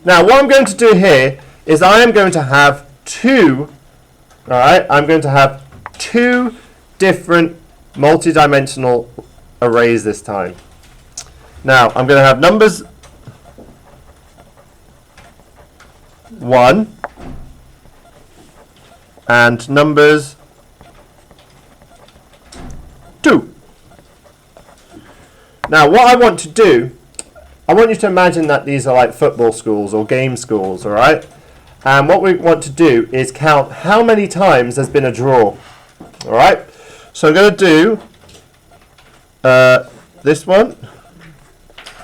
Now, what I'm going to do here is I am going to have two, all right, I'm going to have two different multi-dimensional arrays this time. Now, I'm going to have numbers 1 and numbers 2. Now, what I want to do, I want you to imagine that these are like football schools or game schools, all right? And what we want to do is count how many times there's been a draw, all right? So I'm going to do this one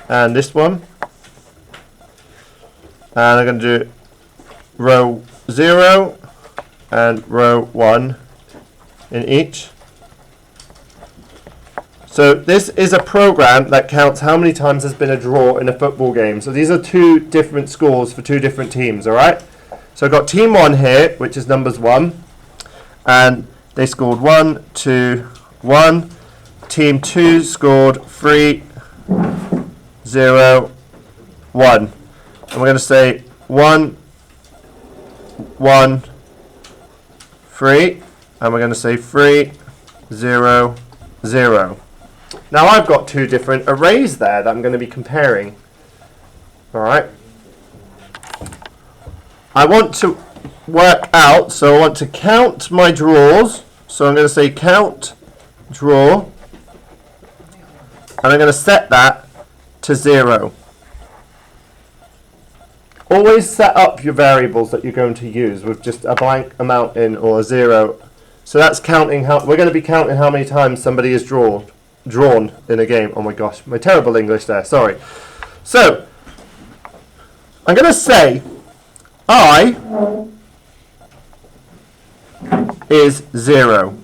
and this one. And I'm going to do row 0 and row 1 in each. So this is a program that counts how many times there's been a draw in a football game. So these are two different scores for two different teams, all right? So I've got team 1 here, which is numbers 1, and they scored 1, 2, 1. Team 2 scored 3, 0, 1. And we're going to say 1, 1, 3, and we're going to say 3, 0, 0. Now I've got two different arrays there that I'm going to be comparing. All right. I want to work out, so I want to count my draws. So I'm going to say count draw, and I'm going to set that to 0. Always set up your variables that you're going to use with just a blank amount in or a 0. So that's counting how we're going to be counting how many times somebody is drawn in a game. Oh my gosh, my terrible English there. Sorry. So I'm going to say I is 0.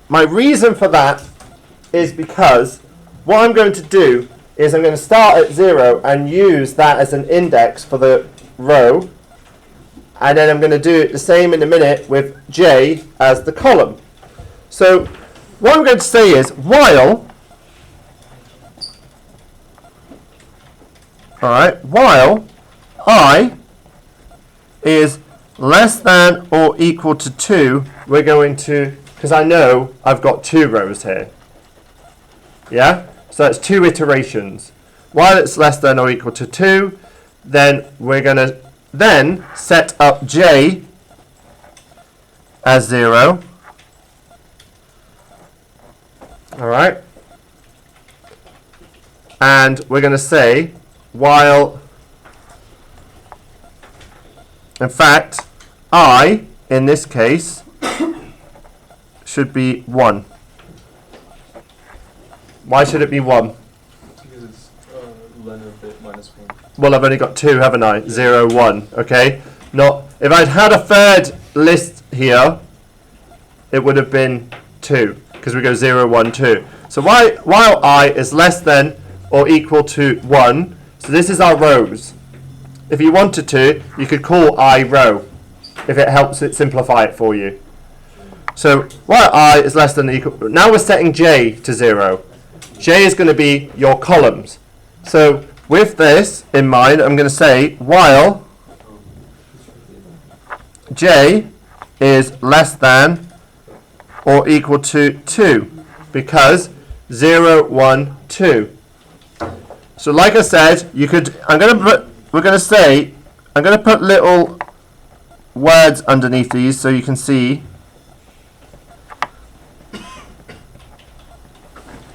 My reason for that is because what I'm going to do is I'm going to start at 0 and use that as an index for the row, and then I'm going to do it the same in a minute with j as the column. So what I'm going to say is while, all right, while I is less than or equal to 2, we're going to, because I know I've got 2 rows here. Yeah? So that's 2 iterations. While it's less than or equal to 2, then we're going to then set up j as 0. All right? And we're going to say while, in fact, I, in this case, should be 1. Why should it be 1? Because it's ln of bit minus 1. Well, I've only got 2, haven't I? 0, 1. Okay. Not if I'd had a third list here, it would have been 2 because we go 0, 1, 2. So while I is less than or equal to 1, so this is our rows. If you wanted to, you could call I row if it helps it simplify it for you. So while I is less than or equal, now we're setting j to 0. J is going to be your columns. So with this in mind, I'm going to say while j is less than or equal to 2, because 0, 1, 2. So like I said, you could, I'm going to put little words underneath these so you can see.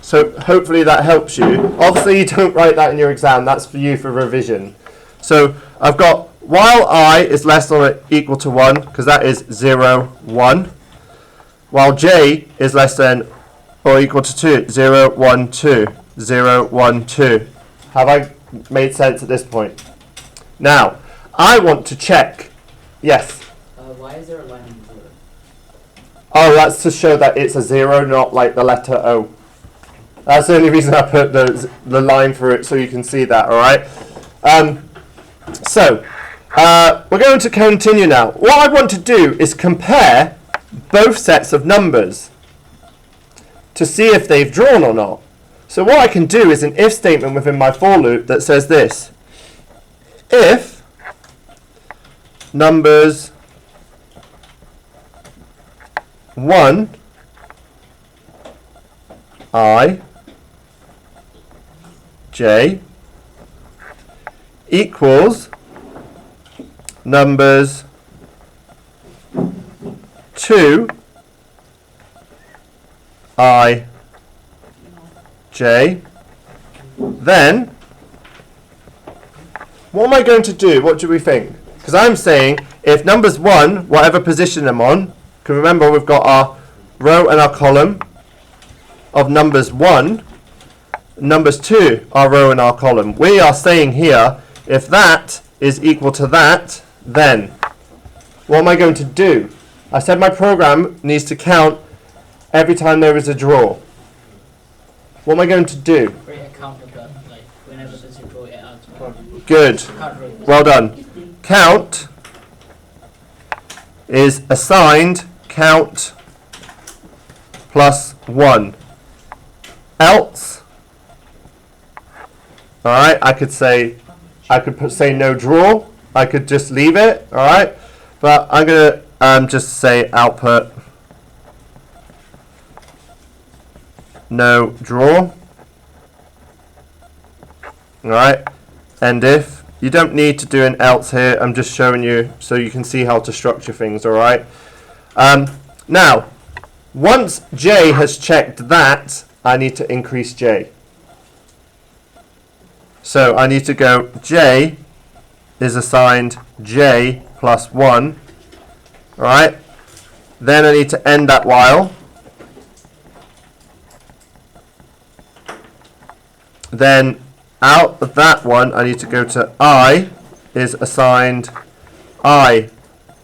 So hopefully that helps you. Obviously you don't write that in your exam, that's for you for revision. So I've got while I is less than or equal to 1, because that is 0, 1. While j is less than or equal to 2, 0, 1, 2, 0, 1, 2. Have I made sense at this point? Now, I want to check. Yes? Why is there a line in 0? Oh, that's to show that it's a 0, not like the letter O. That's the only reason I put the line for it, so you can see that, all right? We're going to continue now. What I want to do is compare both sets of numbers to see if they've drawn or not. So what I can do is an if statement within my for loop that says this. If numbers 1 I j equals numbers 2 I j, then what am I going to do? What do we think? Because I'm saying if numbers 1, whatever position I'm on, can remember we've got our row and our column of numbers 1, numbers 2, our row and our column. We are saying here, if that is equal to that, then what am I going to do? I said my program needs to count every time there is a draw. What am I going to do? Create a counter gun, like whenever there's a draw, it adds one. Good. Well done. Count is assigned count plus 1. Else, alright, I could say no draw. I could just leave it, alright? But I'm going to just say output no draw. Alright, and if you don't need to do an else here, I'm just showing you so you can see how to structure things, alright? Now, once j has checked that, I need to increase j. So I need to go j is assigned j plus 1, alright? Then I need to end that while. Then out of that one, I need to go to I is assigned I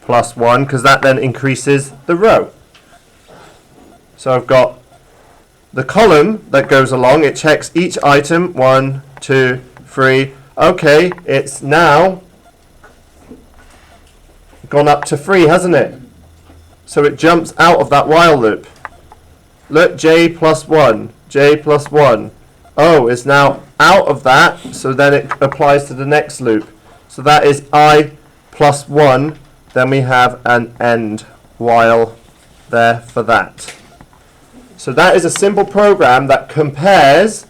plus 1, because that then increases the row. So I've got the column that goes along, it checks each item, 1, 2, 3. Okay, it's now gone up to 3, hasn't it? So it jumps out of that while loop. Look, j plus 1, j plus 1. Oh, it's now out of that, so then it applies to the next loop. So that is I plus 1, then we have an end while there for that. So that is a simple program that compares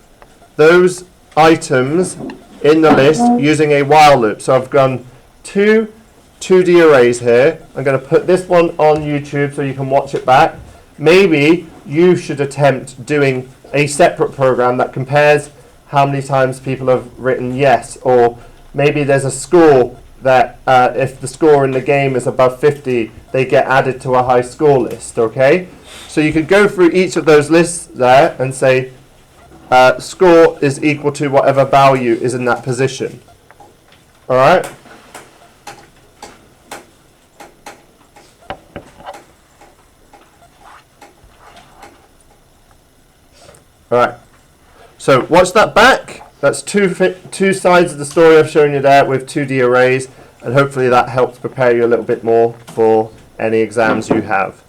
those items in the list using a while loop. So I've done two 2D arrays here. I'm going to put this one on YouTube so you can watch it back. Maybe you should attempt doing a separate program that compares how many times people have written yes, or maybe there's a score that if the score in the game is above 50, they get added to a high score list, okay? So you could go through each of those lists there and say score is equal to whatever value is in that position. Alright? Alright, so watch that back. That's two sides of the story I've shown you there with 2D arrays, and hopefully that helps prepare you a little bit more for any exams you have.